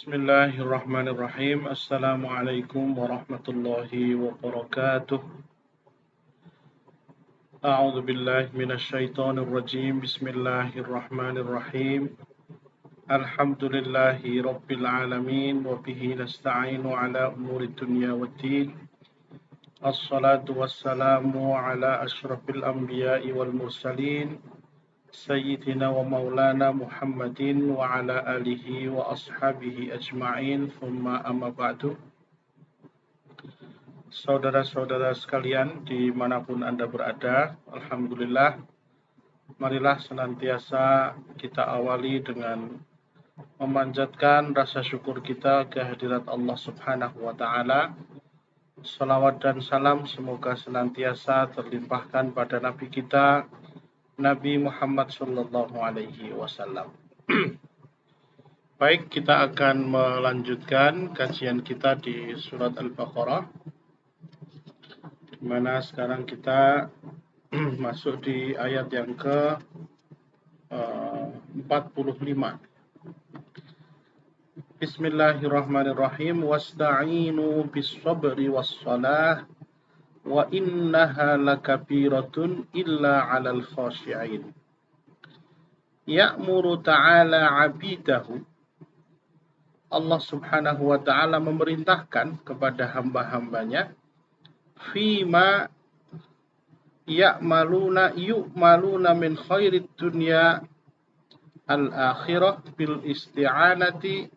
Bismillahirrahmanirrahim. Assalamualaikum warahmatullahi wabarakatuh. A'udzu billahi minasyaitonir rajim. Bismillahirrahmanirrahim. Alhamdulillahi rabbil alamin wa bihi nasta'inu ala umuri dunya waddin. Assalatu wassalamu ala asyrafil anbiya'i wal mursalin. Sayyidina wa maulana Muhammadin wa ala alihi wa ashabihi ajma'in. Thumma amma ba'du. Saudara-saudara sekalian dimanapun Anda berada, Alhamdulillah, marilah senantiasa kita awali dengan memanjatkan rasa syukur kita kehadirat Allah Subhanahu wa Ta'ala. Salawat dan salam semoga senantiasa terlimpahkan pada Nabi kita, Nabi Muhammad Sallallahu Alaihi Wasallam. Baik, kita akan melanjutkan kajian kita di surat Al-Baqarah, di mana sekarang kita masuk di ayat yang ke 45. Bismillahirrahmanirrahim. Wasta'inu bis-sabri was-salah wa innaha lakabiratun illa 'alal khashi'in. Ya'muru ta'ala 'abidahu. Allah Subhanahu wa ta'ala memerintahkan kepada hamba-hambanya fima yu'maluna min khairid dunya al-akhirah bil isti'anati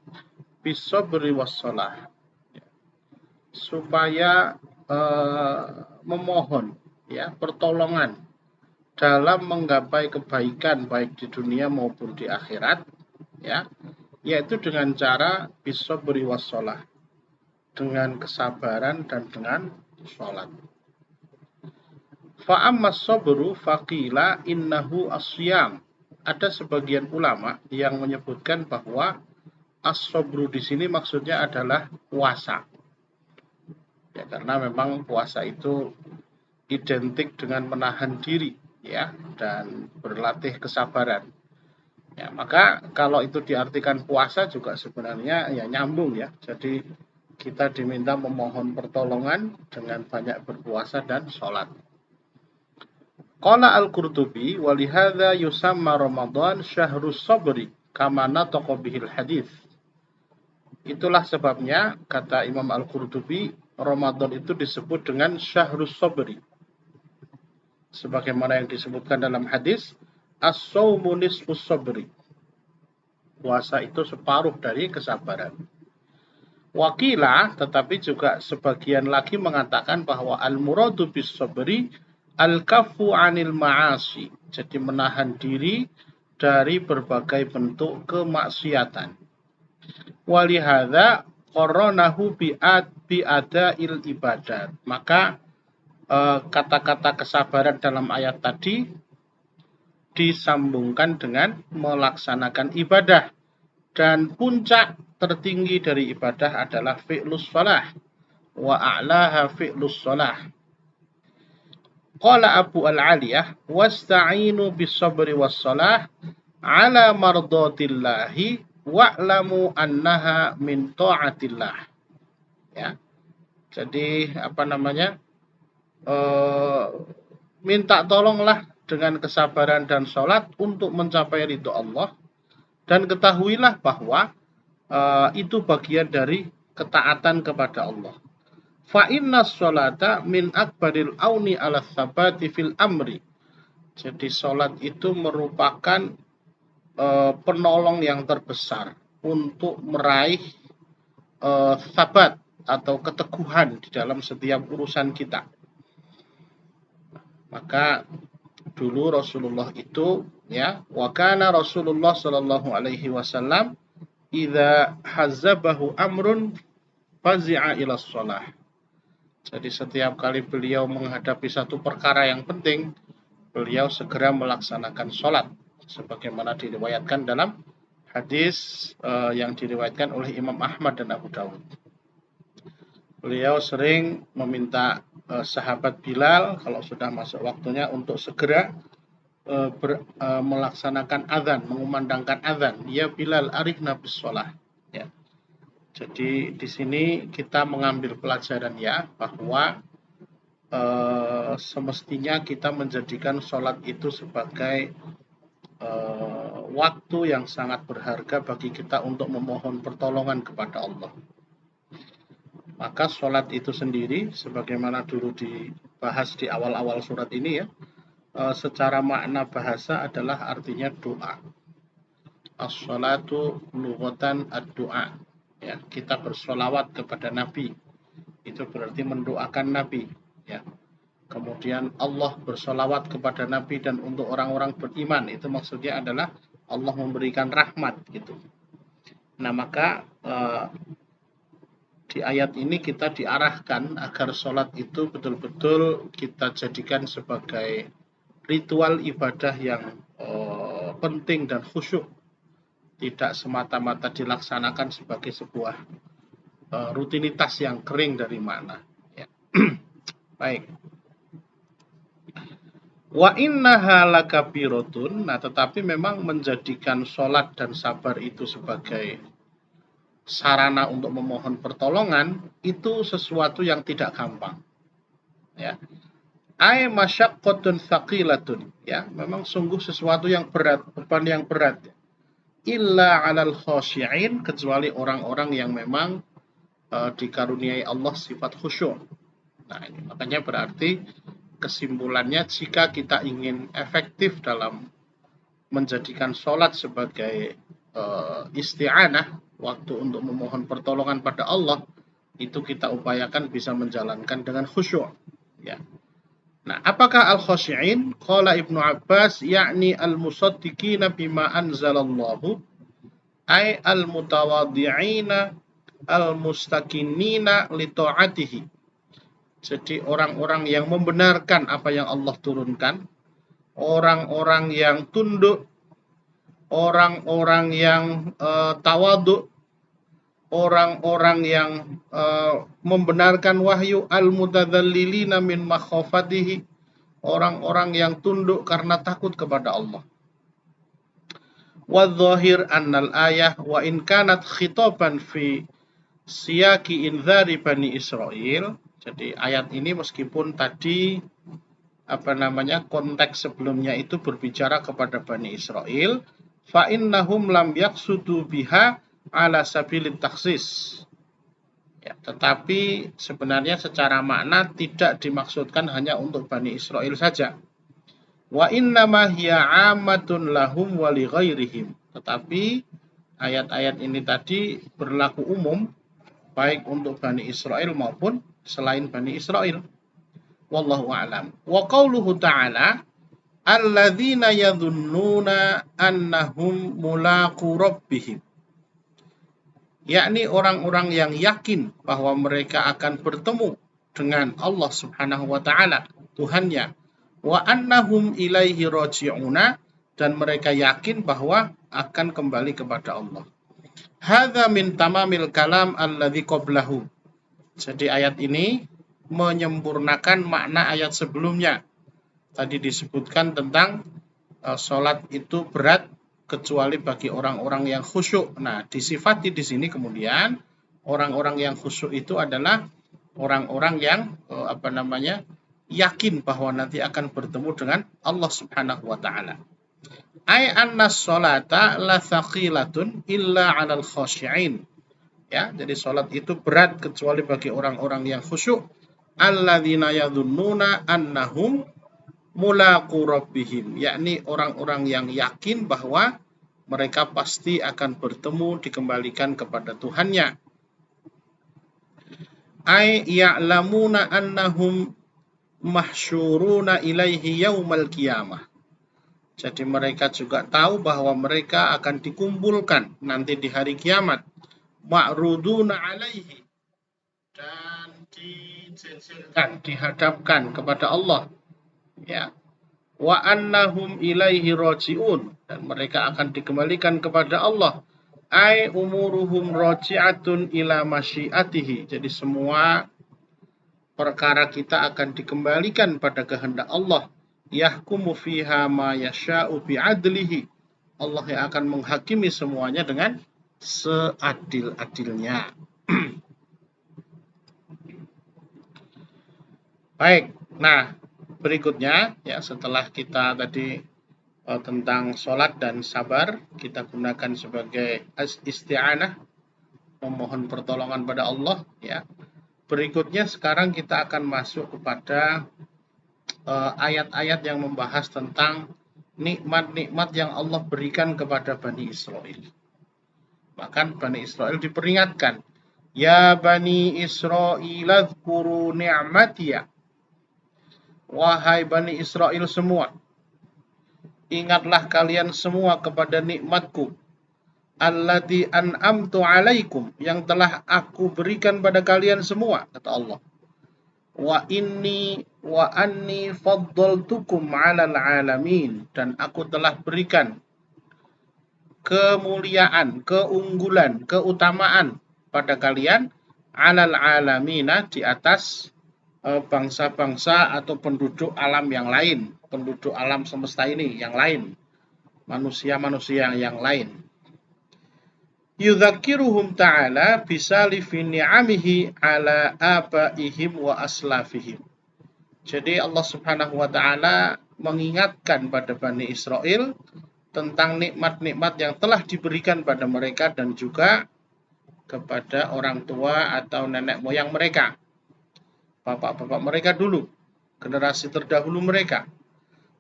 bis sabri was salah, supaya memohon pertolongan dalam menggapai kebaikan baik di dunia maupun di akhirat, yaitu dengan cara bis sabri was salah, dengan kesabaran dan dengan sholat. Fa'ammas sabru faqila innahu asyam. Ada sebagian ulama yang menyebutkan bahwa as-sabru di sini maksudnya adalah puasa. Ya, karena memang puasa itu identik dengan menahan diri, dan berlatih kesabaran. Ya, maka kalau itu diartikan puasa juga sebenarnya nyambung ya. Jadi kita diminta memohon pertolongan dengan banyak berpuasa dan sholat. Qala al-Qurtubi walihadza yusamma Ramadan syahrus sabri kama nataqa bihil hadis. Itulah sebabnya, kata Imam Al-Qurtubi, Ramadan itu disebut dengan syahrus sabri. Sebagaimana yang disebutkan dalam hadis, as-shaumu nisfus sabri. Puasa itu separuh dari kesabaran. Wakilah, tetapi juga sebagian lagi mengatakan bahwa al-muradu bis sabri al-kafu anil ma'asi. Jadi menahan diri dari berbagai bentuk kemaksiatan. Walihadza qarranahu bi'ada'il ibadat. Maka kata-kata kesabaran dalam ayat tadi disambungkan dengan melaksanakan ibadah. Dan puncak tertinggi dari ibadah adalah fi'lus shalah. Wa a'laha fi'lus shalah. Qala Abu Al-Aliyah, wasta'inu bis sabri was shalah ala mardatillahi wa'lamu annaha min ta'atillah. Ya. Jadi minta tolonglah dengan kesabaran dan sholat untuk mencapai ridho Allah, dan ketahuilah bahwa itu bagian dari ketaatan kepada Allah. Fa inna sholata min akbaril auni ala tsabati fil amri. Jadi sholat itu merupakan penolong yang terbesar untuk meraih sabat atau keteguhan di dalam setiap urusan kita. Maka dulu Rasulullah itu wa kana Rasulullah sallallahu alaihi wasallam idza hazzabahu amrun fazi'a ila shalah. Jadi setiap kali beliau menghadapi satu perkara yang penting, beliau segera melaksanakan sholat, sebagaimana diriwayatkan dalam hadis yang diriwayatkan oleh Imam Ahmad dan Abu Dawud. Beliau sering meminta sahabat Bilal kalau sudah masuk waktunya untuk segera melaksanakan azan, mengumandangkan azan. Ya Bilal, arihna bis shalah. Ya. Jadi di sini kita mengambil pelajaran ya bahwa semestinya kita menjadikan sholat itu sebagai waktu yang sangat berharga bagi kita untuk memohon pertolongan kepada Allah. Maka sholat itu sendiri, sebagaimana dulu dibahas di awal-awal surat ini ya, secara makna bahasa adalah artinya doa. As-sholatu lughatan ad-du'a. Ya, kita bersolawat kepada Nabi. Itu berarti mendoakan Nabi. Ya. Kemudian Allah bersolawat kepada Nabi dan untuk orang-orang beriman. Itu maksudnya adalah Allah memberikan rahmat gitu. Nah maka di ayat ini kita diarahkan agar sholat itu betul-betul kita jadikan sebagai ritual ibadah yang penting dan khusyuk. Tidak semata-mata dilaksanakan sebagai sebuah rutinitas yang kering dari mana. Ya. Baik. Wa innaha lakabiratun. Nah, tetapi memang menjadikan sholat dan sabar itu sebagai sarana untuk memohon pertolongan itu sesuatu yang tidak gampang. Ya. Ai masyaqqatun tsaqilatun. Ya, memang sungguh sesuatu yang berat, beban yang berat. Illa 'alal khashi'in, kecuali orang-orang yang memang dikaruniai Allah sifat khusyuk. Nah, ini makanya berarti kesimpulannya jika kita ingin efektif dalam menjadikan sholat sebagai isti'anah, waktu untuk memohon pertolongan pada Allah, itu kita upayakan bisa menjalankan dengan khusyuk. Ya. Nah, apakah al-khasyi'in? Qala Ibnu Abbas, yakni al-musaddiqina bima anzalallahu, ay al-mutawadhi'ina al-mustakinina li ta'atihi. Jadi orang-orang yang membenarkan apa yang Allah turunkan, orang-orang yang tunduk, orang-orang yang tawadhu, orang-orang yang membenarkan wahyu, al-mutadzallilina min makhafatihi, orang-orang yang tunduk karena takut kepada Allah. Wadh-dhahir annal ayah wa in kanat khitaban fi siyaqi indzari Bani Israil. Jadi ayat ini meskipun tadi konteks sebelumnya itu berbicara kepada Bani Israel, fa innahum lam yaqsudu biha ala sabilit takhsis. Ya, tetapi sebenarnya secara makna tidak dimaksudkan hanya untuk Bani Israel saja. Wa innama hiya 'ammatun lahum wa li ghairihim. Tetapi ayat-ayat ini tadi berlaku umum baik untuk Bani Israel maupun selain Bani Israel. Wallahu a'lam. Wa qauluhu ta'ala, alladzina yadhunnuna annahum mulaqu rabbihim. Yakni orang-orang yang yakin bahwa mereka akan bertemu dengan Allah Subhanahu wa taala, Tuhannya. Wa annahum ilaihi raji'una, dan mereka yakin bahwa akan kembali kepada Allah. Hadza min tamamil kalam alladzi qablahu. Jadi ayat ini menyempurnakan makna ayat sebelumnya. Tadi disebutkan tentang sholat itu berat kecuali bagi orang-orang yang khusyuk. Nah, disifati di sini kemudian orang-orang yang khusyuk itu adalah orang-orang yang yakin bahwa nanti akan bertemu dengan Allah Subhanahu wa taala. Ai annas sholata la thaqilatun illa 'alal khashi'in. Ya, jadi sholat itu berat kecuali bagi orang-orang yang khusyuk. Alladzina yadhunnuna annahum mulaqu rabbihim, yakni orang-orang yang yakin bahwa mereka pasti akan bertemu, dikembalikan kepada Tuhannya. Ai ya'lamuna annahum mahsyuruna ilaihi yaumal qiyamah. Jadi mereka juga tahu bahwa mereka akan dikumpulkan nanti di hari kiamat. Ma'ruduna alaihi, dan dijejelkan, dihadapkan kepada Allah. Ya. Wa annahum ilaihi raji'un, dan mereka akan dikembalikan kepada Allah. Ai umuruhum raji'atun ila masyiatihi. Jadi semua perkara kita akan dikembalikan pada kehendak Allah. Yahkumu fiha ma yasha'u bi'adlihi. Allah yang akan menghakimi semuanya dengan seadil-adilnya. Baik, nah berikutnya ya setelah kita tadi tentang sholat dan sabar, kita gunakan sebagai isti'anah, memohon pertolongan pada Allah ya. Berikutnya sekarang kita akan masuk kepada ayat-ayat yang membahas tentang nikmat-nikmat yang Allah berikan kepada Bani Israel. Bahkan Bani Israel diperingatkan, ya Bani Israel adhkuru ni'matiya. Wahai Bani Israel semua, ingatlah kalian semua kepada nikmatku, allati an'amtu alaikum, yang telah aku berikan pada kalian semua, kata Allah. Wa anni faddaltukum 'alal 'alamin, dan aku telah berikan kemuliaan, keunggulan, keutamaan pada kalian 'alal 'alamina, di atas bangsa-bangsa atau penduduk alam yang lain, penduduk alam semesta ini yang lain, manusia-manusia yang lain. Yudzakiruhum ta'ala bisalifi ni'amihi ala abaihim wa aslafihim. Jadi Allah Subhanahu wa taala mengingatkan pada Bani Israel tentang nikmat-nikmat yang telah diberikan pada mereka dan juga kepada orang tua atau nenek moyang mereka, bapak-bapak mereka dulu, generasi terdahulu mereka.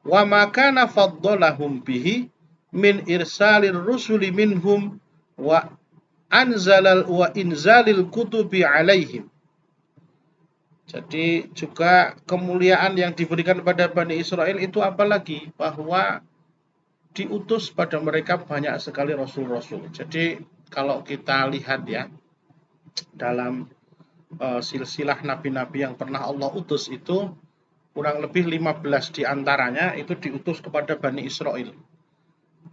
Wa makana faddalahum bihi min irsalir rusuli minhum wa inzalil kutubi alaihim. Jadi juga kemuliaan yang diberikan pada Bani Israel itu apalagi, bahwa diutus pada mereka banyak sekali rasul-rasul. Jadi kalau kita lihat ya, dalam silsilah nabi-nabi yang pernah Allah utus itu kurang lebih 15 diantaranya itu diutus kepada Bani Israel.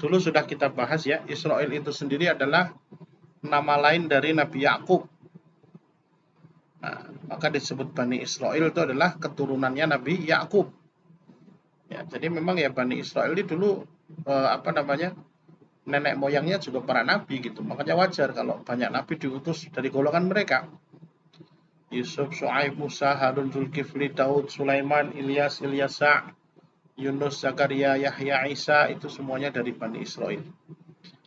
Dulu sudah kita bahas ya, Israel itu sendiri adalah nama lain dari Nabi Yakub. Nah, maka disebut Bani Israel itu adalah keturunannya Nabi Yakub. Ya, jadi memang ya Bani Israel ini dulu nenek moyangnya juga para nabi gitu. Makanya wajar kalau banyak nabi diutus dari golongan mereka. Yusuf, Shu'aib, Musa, Harun, Zulkifli, Daud, Sulaiman, Ilyas, Ilyasa, Yunus, Zakaria, Yahya, Isa, itu semuanya dari Bani Israel.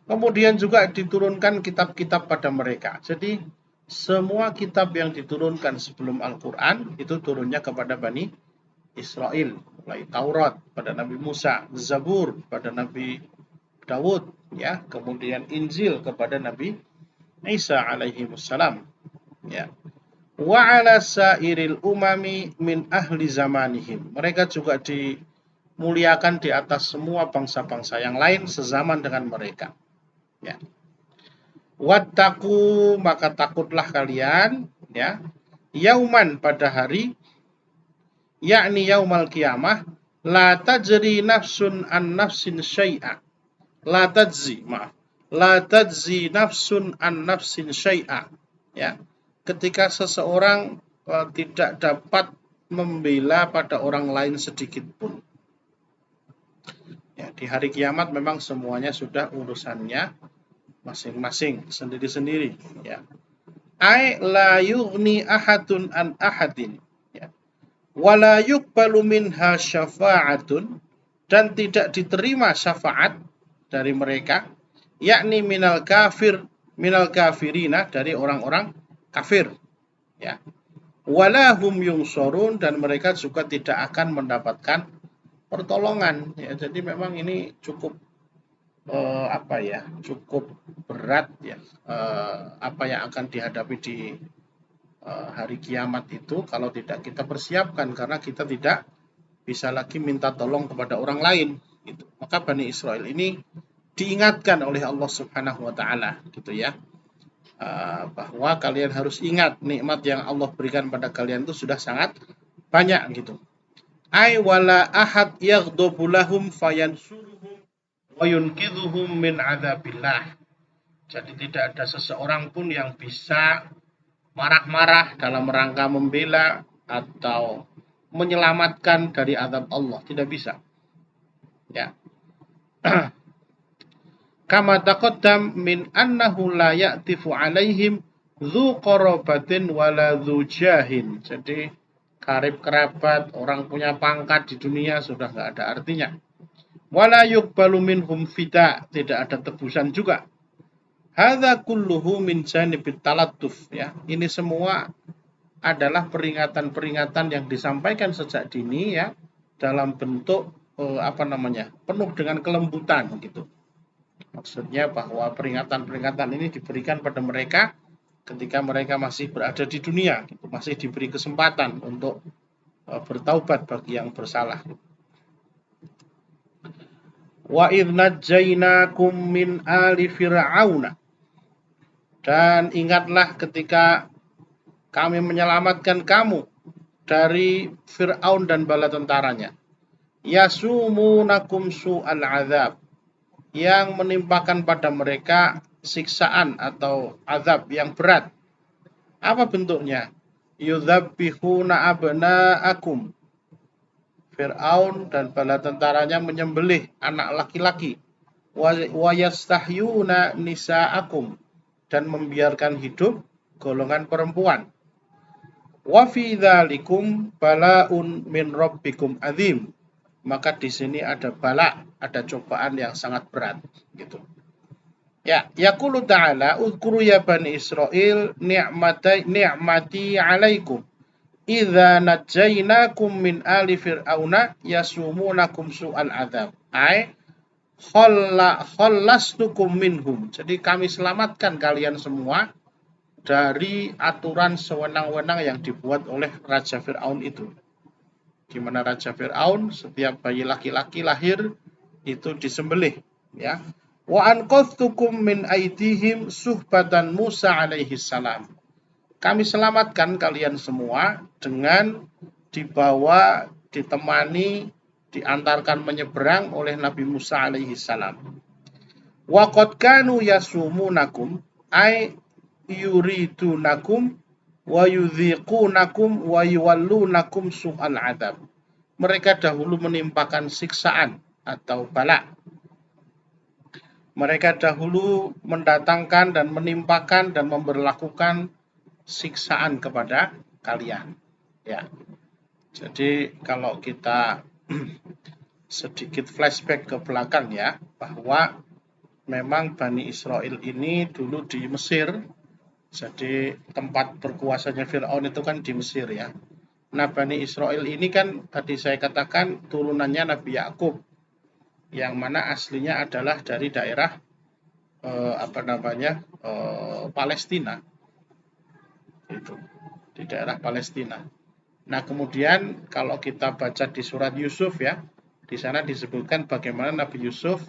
Kemudian juga diturunkan kitab-kitab pada mereka. Jadi semua kitab yang diturunkan sebelum Al-Quran itu turunnya kepada Bani Israel. Mulai Taurat pada Nabi Musa, Zabur pada Nabi Daud, ya, kemudian Injil kepada Nabi Isa alaihi wassalam, ya. Wa ala sairil umami min ahli zamanihim. Mereka juga dimuliakan di atas semua bangsa-bangsa yang lain sezaman dengan mereka. Ya. Wattaqu, maka takutlah kalian, ya, yauman, pada hari, yakni yaumal qiyamah, la tajri nafsun an nafsin syai'a. La tajzi nafsun an nafsin syai'a. Ya. Ketika seseorang tidak dapat membela pada orang lain sedikit pun. Ya, di hari kiamat memang semuanya sudah urusannya masing-masing, sendiri-sendiri. Ya. Ai la yughni ahadun an ahadin. Ya. Wala yuqbalu minha syafa'atun, dan tidak diterima syafaat dari mereka, yakni minal kafirina, dari orang-orang kafir, ya. Walahum yungsorun, dan mereka juga tidak akan mendapatkan pertolongan, ya. Jadi memang ini cukup cukup berat, ya, apa yang akan dihadapi di hari kiamat itu kalau tidak kita persiapkan, karena kita tidak bisa lagi minta tolong kepada orang lain, gitu. Maka Bani Israel ini diingatkan oleh Allah Subhanahu wa taala, gitu ya. Bahwa kalian harus ingat nikmat yang Allah berikan pada kalian itu sudah sangat banyak, gitu. Ai wala ahad yaghdabu lahum fayansuruhum wa yunqidhuhum min adzabillah. Jadi tidak ada seseorang pun yang bisa marah-marah dalam rangka membela atau menyelamatkan dari azab Allah, tidak bisa. Ya. Kama taqaddam min annahu la ya'tifu alaihim dzu qarabatin wala dzu jahin. Jadi karib kerabat, orang punya pangkat di dunia sudah nggak ada artinya. Wala yuqbalu minhum fida, tidak ada tebusan juga. Hadza kulluhu min janibit talattuf, ya. Ini semua adalah peringatan-peringatan yang disampaikan sejak dini, ya, dalam bentuk penuh dengan kelembutan gitu. Maksudnya bahwa peringatan-peringatan ini diberikan pada mereka ketika mereka masih berada di dunia, gitu, masih diberi kesempatan untuk bertaubat bagi yang bersalah. Wa idh najjaynakum min ali fir'auna, dan ingatlah ketika kami menyelamatkan kamu dari Fir'aun dan bala tentaranya. Yasumunakum su'al azab, yang menimpakan pada mereka siksaan atau azab yang berat. Apa bentuknya? Yudzabbihuna abna'akum. Fir'aun dan bala tentaranya menyembelih anak laki-laki. Wa yastahyuna nisa'akum, dan membiarkan hidup golongan perempuan. Wa fi dzalikum bala'un min rabbikum azim. Maka di sini ada bala, ada cobaan yang sangat berat, gitu. Ya, yaqulu ta'ala, uzkuru ya bani Israil ni'mati 'alaikum idza najjaynakum min ali fir'auna yasumunakum su'al adzab. Ai khallastukum minhum. Jadi kami selamatkan kalian semua dari aturan sewenang-wenang yang dibuat oleh Raja Fir'aun itu. Di mana Raja Fir'aun setiap bayi laki-laki lahir itu disembelih, ya. Wa anqadhtukum min aidihim suhbatan Musa alaihi salam. Kami selamatkan kalian semua dengan dibawa, ditemani, diantarkan menyeberang oleh Nabi Musa alaihi salam. Wa qad kanu yasumunakum ay yuridunakum wa yudhiqunakum wa yuwallunakum su'al adab. Mereka dahulu menimpakan siksaan atau bala. Mereka dahulu mendatangkan dan menimpakan dan memberlakukan siksaan kepada kalian, ya. Jadi kalau kita sedikit flashback ke belakang, ya, bahwa memang Bani Israel ini dulu di Mesir. Jadi tempat berkuasanya Fir'aun itu kan di Mesir, ya. Nah, Bani Israel ini kan tadi saya katakan turunannya Nabi Yakub, yang mana aslinya adalah dari daerah Palestina, itu di daerah Palestina. Nah, kemudian kalau kita baca di surat Yusuf, ya, di sana disebutkan bagaimana Nabi Yusuf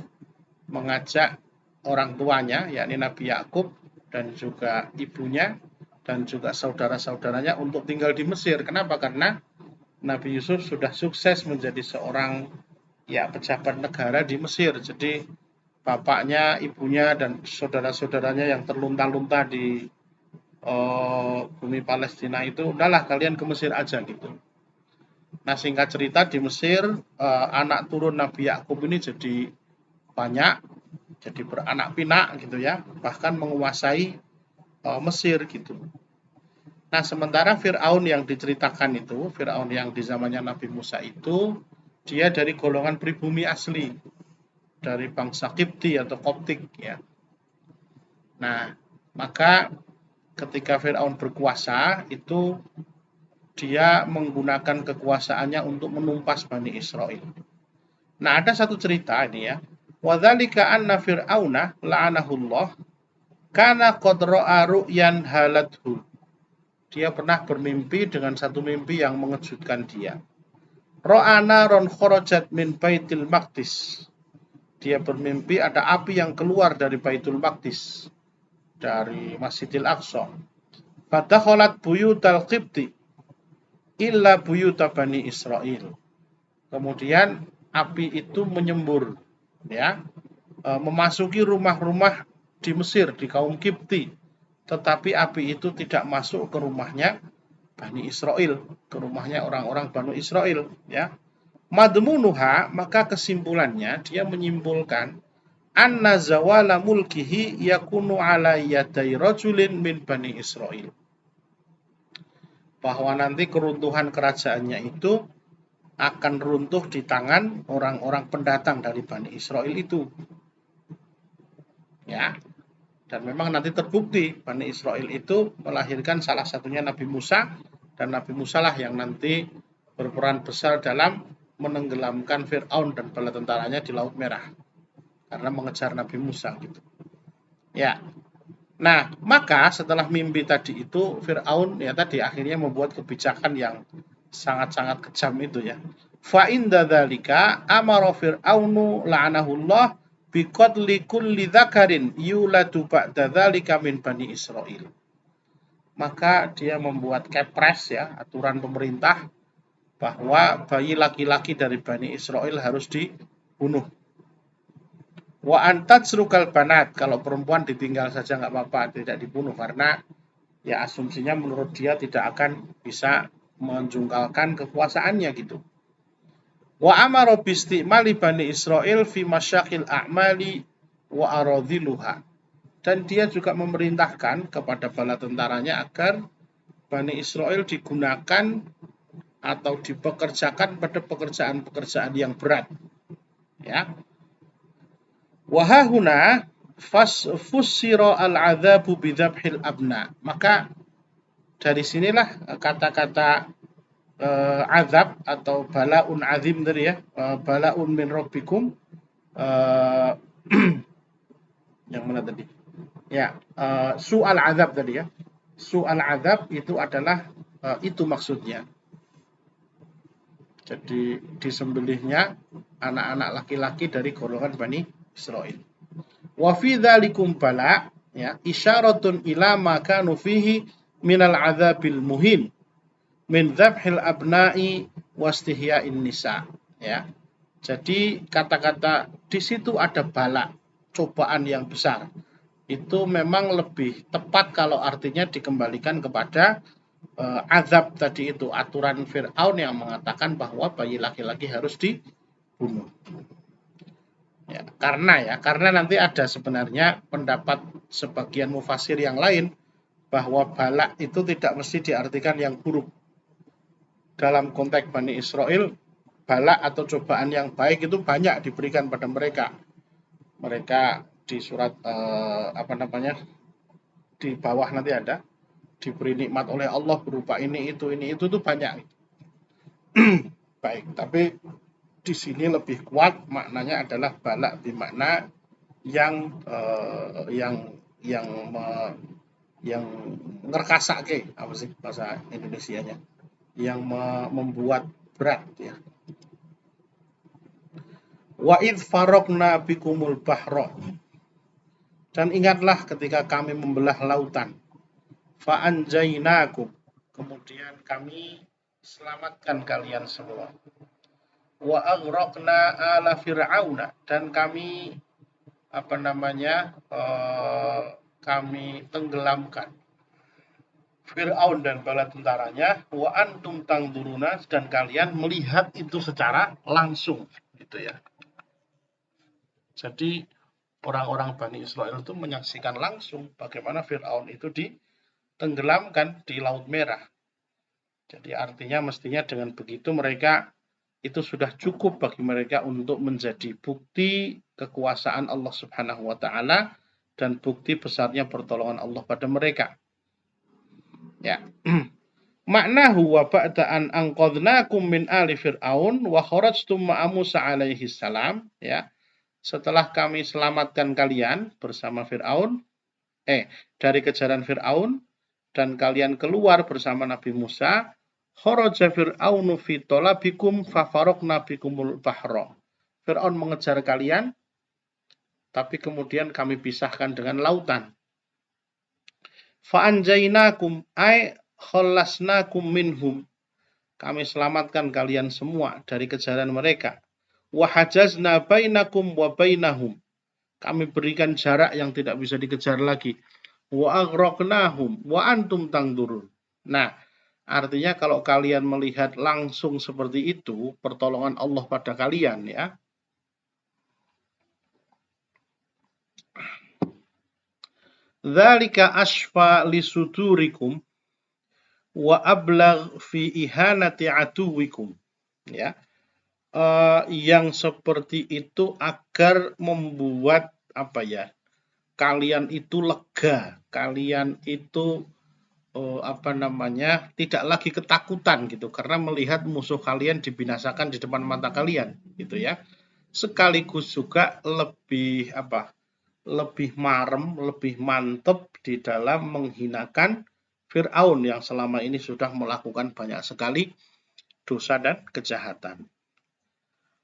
mengajak orang tuanya, yakni Nabi Yakub dan juga ibunya dan juga saudara-saudaranya untuk tinggal di Mesir. Kenapa? Karena Nabi Yusuf sudah sukses menjadi seorang, ya, pejabat negara di Mesir. Jadi bapaknya, ibunya dan saudara-saudaranya yang terlunta-lunta di bumi Palestina itu, udahlah kalian ke Mesir aja, gitu. Nah, singkat cerita di Mesir anak turun Nabi Yakub ini jadi banyak, jadi beranak pinak, gitu, ya, bahkan menguasai Mesir, gitu. Nah, sementara Fir'aun yang diceritakan itu, Fir'aun yang di zamannya Nabi Musa itu, dia dari golongan pribumi asli, dari bangsa Kipti atau Koptik, ya. Nah, maka ketika Fir'aun berkuasa, itu dia menggunakan kekuasaannya untuk menumpas Bani Israel. Nah, ada satu cerita ini, ya. Wa dzalika anna fir'auna la'anahullah kana qad ra'a ru'yan halathu. Dia pernah bermimpi dengan satu mimpi yang mengejutkan dia. Ra'a naron kharajat min Baitul Maqdis. Dia bermimpi ada api yang keluar dari Baitul Maqdis, dari Masjidil Aqsa. Fadakhalat buyutal Qibti illa buyuta Bani Israil. Kemudian api itu menyembur, ya, memasuki rumah-rumah di Mesir, di kaum Kipti, tetapi api itu tidak masuk ke rumahnya Bani Israel, ke rumahnya orang-orang Bani Israel, ya. Madmunuha, maka kesimpulannya dia menyimpulkan anna zawala mulkihi yakunu ala yaday rajulin min Bani Israel. Bahwa nanti keruntuhan kerajaannya itu akan runtuh di tangan orang-orang pendatang dari Bani Israel itu. Ya. Dan memang nanti terbukti Bani Israel itu melahirkan salah satunya Nabi Musa, dan Nabi Musa lah yang nanti berperan besar dalam menenggelamkan Fir'aun dan bala tentaranya di Laut Merah karena mengejar Nabi Musa gitu. Ya. Nah, maka setelah mimpi tadi itu Fir'aun ya tadi akhirnya membuat kebijakan yang sangat-sangat kejam itu ya. Fa inda dzalika amara Fir'aunu la'anahullah biqatli kulli dzakarin yuladu ba'da dzalika min Bani Israil. Maka dia membuat kepres ya, aturan pemerintah bahwa bayi laki-laki dari Bani Israel harus dibunuh. Wa antajrukal banat, kalau perempuan ditinggal saja nggak apa-apa, tidak dibunuh karena ya asumsinya menurut dia tidak akan bisa menjungkalkan kekuasaannya gitu. Wa amara bistimali Bani Israel fi masyaqil a'mali wa aradhiluha. Dan dia juga memerintahkan kepada bala tentaranya agar Bani Israel digunakan atau dipekerjakan pada pekerjaan-pekerjaan yang berat. Ya. Wahahuna fussira al-adzabu bidzabhil abna. Maka dari sinilah kata-kata azab atau balaun azim tadi ya, balaun min rabbikum, yang mana tadi? Ya, su'al azab tadi ya. Su'al azab itu adalah itu maksudnya. Jadi disembelihnya anak-anak laki-laki dari golongan Bani Israil. Wa fi dzalikum bala ya isyaratun ila ma kanu fihi minal adzabil muhin min dzabhil abna'i wastihya'in nisa ya. Jadi kata-kata di situ ada bala, cobaan yang besar. Itu memang lebih tepat kalau artinya dikembalikan kepada azab tadi itu, aturan Fir'aun yang mengatakan bahwa bayi laki-laki harus dibunuh. Ya, karena nanti ada sebenarnya pendapat sebagian mufasir yang lain bahwa balak itu tidak mesti diartikan yang buruk. Dalam konteks Bani Israel, balak atau cobaan yang baik itu banyak diberikan pada mereka. Mereka di surat di bawah nanti ada diberi nikmat oleh Allah berupa ini itu tuh banyak. Baik, tapi di sini lebih kuat maknanya adalah balak bermakna yang ngerkasake, apa sih bahasa Indonesianya, yang membuat berat ya. Wa id faraqna bikumul bahra, dan ingatlah ketika kami membelah lautan. Fa anjaynakum, kemudian kami selamatkan kalian semua. Wa aghraqna ala fir'auna, dan kami kami tenggelamkan Fir'aun dan bala tentaranya. Wa antum tangduruna, dan kalian melihat itu secara langsung gitu ya. Jadi orang-orang Bani Israel itu menyaksikan langsung bagaimana Fir'aun itu ditenggelamkan di Laut Merah. Jadi artinya mestinya dengan begitu mereka itu sudah cukup bagi mereka untuk menjadi bukti kekuasaan Allah Subhanahu wa taala dan bukti besarnya pertolongan Allah pada mereka. Ya. Maknahu wa ba'da an anqadnakum min ali fir'aun wa kharajtum ma'a Musa alaihi salam, ya. Setelah kami selamatkan kalian bersama Fir'aun dari kejaran Fir'aun dan kalian keluar bersama Nabi Musa, kharaja fir'aunu fi talabikum fa faraqna bikumul bahra. Fir'aun mengejar kalian tapi kemudian kami pisahkan dengan lautan. Fa anjaynakum ay khallasnakum minhum. Kami selamatkan kalian semua dari kejaran mereka. Wa hajazna bainakum wa bainahum. Kami berikan jarak yang tidak bisa dikejar lagi. Wa aghraqnahum wa antum tangdurun. Nah, artinya kalau kalian melihat langsung seperti itu pertolongan Allah pada kalian ya. Dzalika asfa lisudurikum wa ablagh fi ihanati aduwikum. Ya. Yang seperti itu agar membuat kalian itu lega, kalian itu tidak lagi ketakutan gitu karena melihat musuh kalian dibinasakan di depan mata kalian gitu ya. Sekaligus juga lebih marem, lebih mantep di dalam menghinakan Fir'aun yang selama ini sudah melakukan banyak sekali dosa dan kejahatan.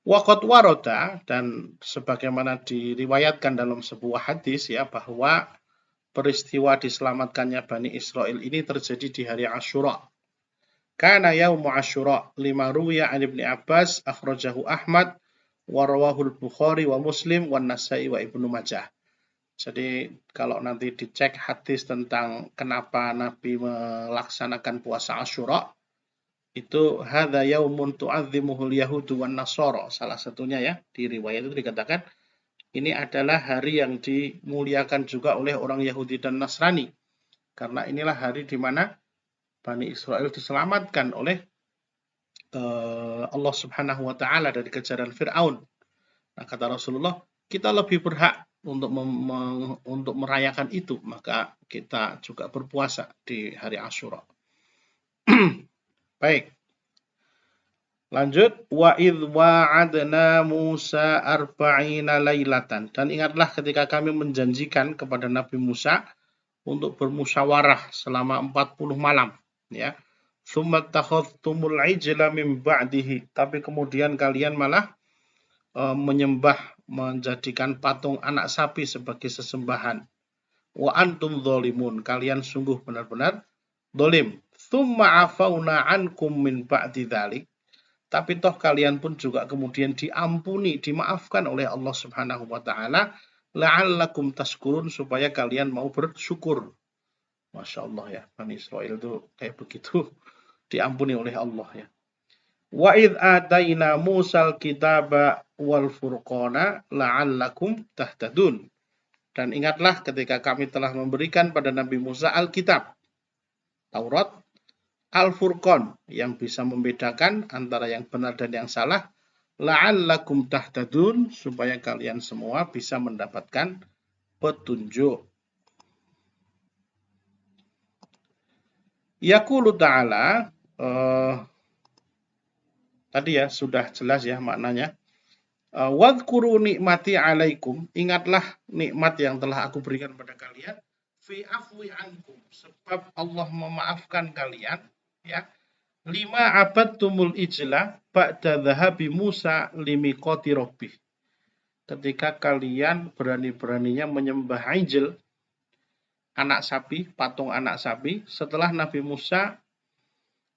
Waqat waroda, dan sebagaimana diriwayatkan dalam sebuah hadis ya, bahwa peristiwa diselamatkannya Bani Israel ini terjadi di hari Asyura. Kana yaumu Asyura lima ruwiya an Ibni Abbas akhrajahu Ahmad wa rawahul Bukhari wa Muslim wa Nasai wa Ibnu Majah. Jadi kalau nanti dicek hadis tentang kenapa Nabi melaksanakan puasa Asyura, itu hadza yaumun tu'azzimuhul yahudu wan nasara, salah satunya ya, di riwayat itu dikatakan ini adalah hari yang dimuliakan juga oleh orang Yahudi dan Nasrani karena inilah hari di mana Bani Israel diselamatkan oleh Allah Subhanahu wa taala dari kejaran Firaun. Nah, kata Rasulullah, kita lebih berhak untuk merayakan itu, maka kita juga berpuasa di hari Asyura. Baik. Lanjut, wa idh wa'adna Musa arba'ina lailatan, dan ingatlah ketika kami menjanjikan kepada Nabi Musa untuk bermusyawarah selama 40 malam ya. Tsumma takhadhtumul ijla min ba'dihi, tapi kemudian kalian malah menjadikan patung anak sapi sebagai sesembahan. Wa antum dzalimun, kalian sungguh benar-benar zalim. Tsumma afauna ankum min ba'di dzalik, tapi toh kalian pun juga kemudian diampuni, dimaafkan oleh Allah Subhanahu wa taala, la'allakum tashkurun, supaya kalian mau bersyukur. Masya Allah ya, Bani Israel itu kayak begitu, diampuni oleh Allah ya. Wa idh ataina Musal kitaba wal furqana la'allakum tahtadun. Dan ingatlah ketika kami telah memberikan pada Nabi Musa Alkitab, Taurat, Al-Furqan, yang bisa membedakan antara yang benar dan yang salah, la'allakum tahtadun, supaya kalian semua bisa mendapatkan petunjuk. Yaqulu ta'ala, tadi ya sudah jelas ya maknanya. Wadhkuru nikmati alaikum, ingatlah nikmat yang telah aku berikan pada kalian, fi afwi ankum, sebab Allah memaafkan kalian ya. Lima abadtumul ijla ba'da dhahabi Musa limiqati rabbih, ketika kalian berani-beraninya menyembah ijl, anak sapi, patung anak sapi, setelah Nabi Musa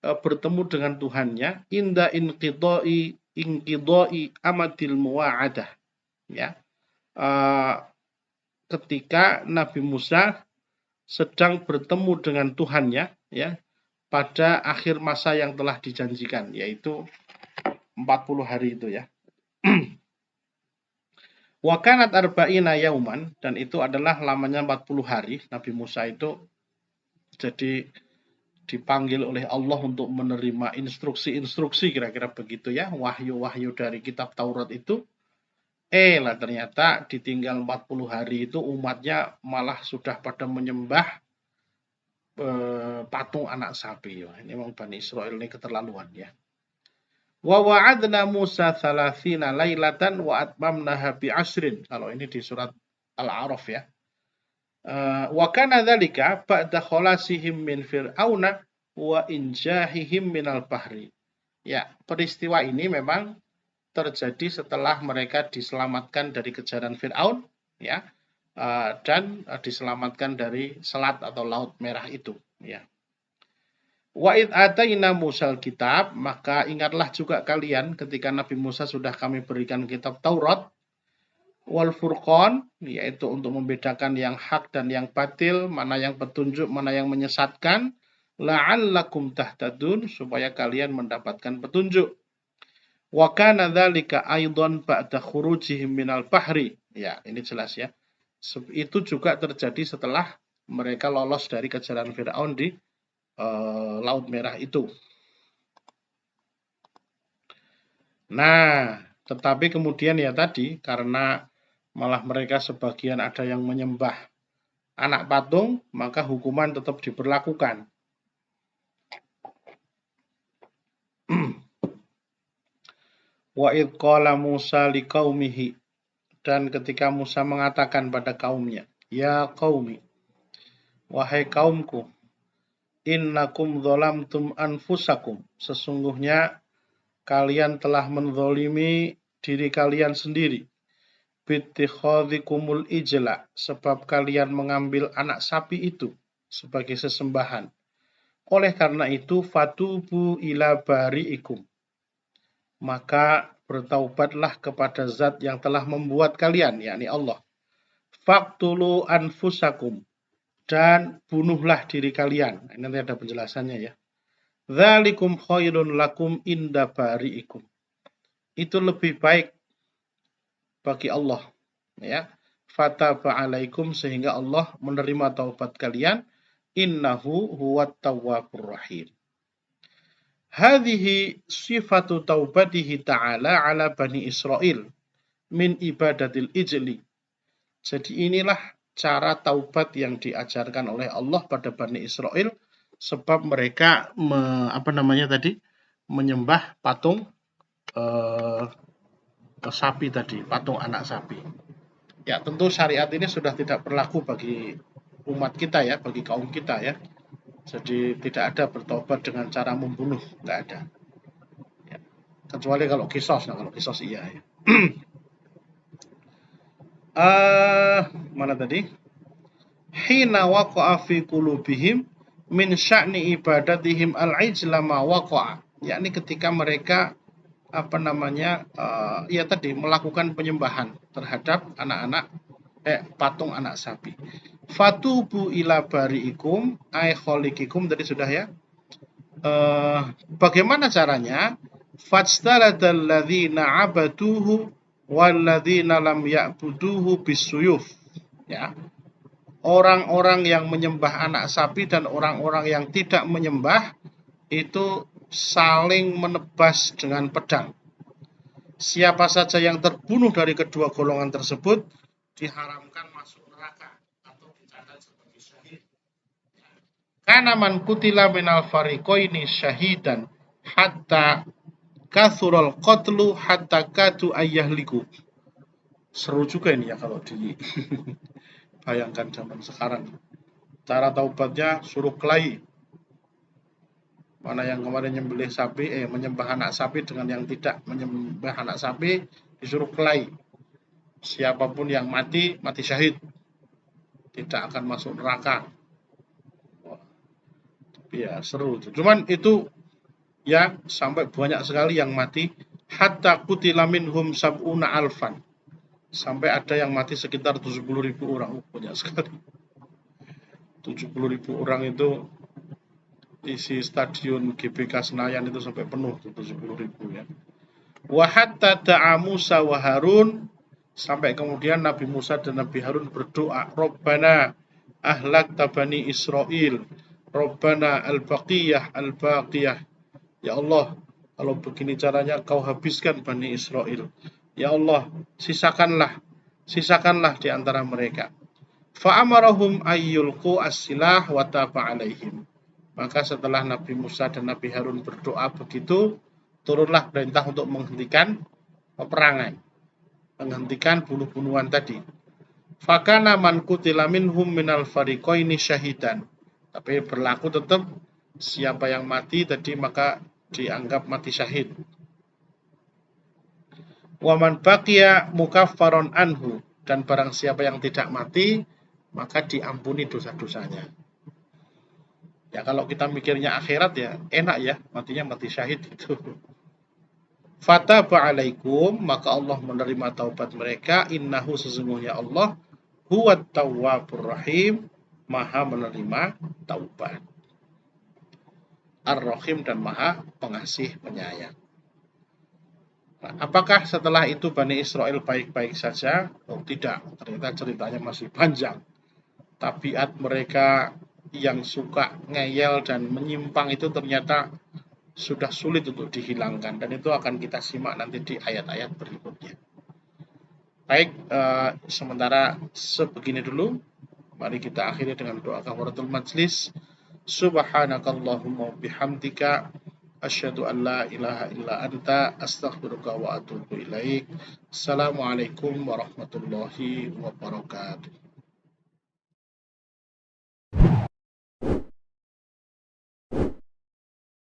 bertemu dengan Tuhannya, inda inqidai amadil muwa'adah ya. Ketika Nabi Musa sedang bertemu dengan Tuhannya ya, pada akhir masa yang telah dijanjikan, yaitu 40 hari itu ya. Wa kanat arba'ina yauman, dan itu adalah lamanya 40 hari. Nabi Musa itu jadi dipanggil oleh Allah untuk menerima instruksi-instruksi, kira-kira begitu ya, wahyu-wahyu dari kitab Taurat itu. Lah ternyata ditinggal 40 hari itu umatnya malah sudah pada menyembah patung anak sapi. Ini memang Bani Israel ini keterlaluan ya. Wa wa'adna Musa 30 lailatan wa atmamnaha bi asrin. Kalau ini di surat Al-A'raf ya. Wa kana dzalika ba'da khalasihim min fir'auna wa injahihim minal bahri. Ya, peristiwa ini memang terjadi setelah mereka diselamatkan dari kejaran Fir'aun ya. Dan diselamatkan dari Selat atau Laut Merah itu ya. Wa id ataina Musal kitab, maka ingatlah juga kalian ketika Nabi Musa sudah kami berikan kitab Taurat, wal furqan, yaitu untuk membedakan yang hak dan yang batil, mana yang petunjuk, mana yang menyesatkan, la'allakum tahtadun, supaya kalian mendapatkan petunjuk. Wa kana dzalika aidan ba'da khurujihim minal bahri. Ya, ini jelas ya. Itu juga terjadi setelah mereka lolos dari kejaran Firaun di Laut Merah itu. Nah, tetapi kemudian ya tadi, karena malah mereka sebagian ada yang menyembah anak patung, maka hukuman tetap diberlakukan. Wa idh qala Musa liqaumihi, dan ketika Musa mengatakan pada kaumnya, ya qaumi, wahai kaumku, innakum dzalamtum anfusakum, sesungguhnya kalian telah menzalimi diri kalian sendiri, bittikhadhikumul ijla, sebab kalian mengambil anak sapi itu sebagai sesembahan. Oleh karena itu, fatubu ila bari'ikum, maka bertaubatlah kepada zat yang telah membuat kalian, yakni Allah. Faqtulu anfusakum, dan bunuhlah diri kalian. Ini nanti ada penjelasannya ya. Dzalikum khairun lakum inda bari'ikum. Itu lebih baik bagi Allah, ya. Fataba alaikum, sehingga Allah menerima taubat kalian. Innahu huwat tawwabur rahim. Hadhihi sifatu taubatihi ta'ala ala bani Israel min ibadatil ijli. Jadi inilah cara taubat yang diajarkan oleh Allah pada Bani Israel, sebab mereka menyembah patung sapi tadi, patung anak sapi. Ya, tentu syariat ini sudah tidak berlaku bagi umat kita ya, bagi kaum kita ya. Jadi tidak ada bertobat dengan cara membunuh, tidak ada. Ya. Kecuali kalau kisos, nah kalau kisos iya ya. Mana tadi? Hina waqa'a fi qulubihim min sya'ni ibadatihim al-ijla ma waqa'a. Yakni ketika mereka ya tadi melakukan penyembahan terhadap patung anak sapi. Fatubu ila bari'ikum ay khaliqikum, tadi sudah ya. Bagaimana caranya? Fajtaladal ladzina abaduhu walladzina lam ya'buduhu bisuyuf. Ya. Orang-orang yang menyembah anak sapi dan orang-orang yang tidak menyembah itu saling menebas dengan pedang. Siapa saja yang terbunuh dari kedua golongan tersebut diharamkan masuk neraka atau dicatat sebagai syahid. Kana man kutila minal fariqaini syahidan hatta kathural qatlu hatta kadu ayyahliku. Seru juga ini ya kalau di bayangkan zaman sekarang. Cara taubatnya suruh kelahi. Mana yang kemarin menyembah anak sapi dengan yang tidak menyembah anak sapi disuruh kelahi. Siapapun yang mati syahid, tidak akan masuk neraka. Tapi ya seru. Cuman itu ya sampai banyak sekali yang mati. Hatta qutila minhum sab'una alfan. Sampai ada yang mati sekitar 70.000 orang. Banyak sekali. 70.000 orang itu isi stadion GBK Senayan itu sampai penuh, 70.000 ya. Wa hatta da'a Musa wa Harun, sampai kemudian Nabi Musa dan Nabi Harun berdoa, Rabbana ahlak tabani Israel, Rabbana al-baqiyah al-baqiyah. Ya Allah, kalau begini caranya kau habiskan Bani Israel. Ya Allah, sisakanlah di antara mereka. Fa'amarahum ayyulqu as-silah wa taba alaihim. Maka setelah Nabi Musa dan Nabi Harun berdoa begitu, turunlah perintah untuk menghentikan peperangan, menghentikan bunuh-bunuhan tadi. Fakana man qutila minhum minal fariqaini syahidan. Tapi berlaku tetap siapa yang mati tadi maka dianggap mati syahid. Wa man baqiya mukaffaron anhu, dan barang siapa yang tidak mati maka diampuni dosa-dosanya. Ya kalau kita mikirnya akhirat ya enak ya, matinya mati syahid itu. Fataba alaikum, maka Allah menerima taubat mereka. Innahu, sesungguhnya Allah, huwat tawwabur rahim, maha menerima taubat. Ar-Rahim, dan maha pengasih penyayang. Nah, apakah setelah itu Bani Israel baik-baik saja? Oh tidak, ternyata ceritanya masih panjang. tabiat mereka yang suka ngeyel dan menyimpang itu ternyata sudah sulit untuk dihilangkan, dan itu akan kita simak nanti di ayat-ayat berikutnya. Baik, sementara sebegini dulu. Mari kita akhiri dengan doa kafaratul majlis. Subhanakallahumma bihamdika asyhadu an la ilaha illa anta astaghfiruka wa atubu ilaik. Assalamualaikum warahmatullahi wabarakatuh.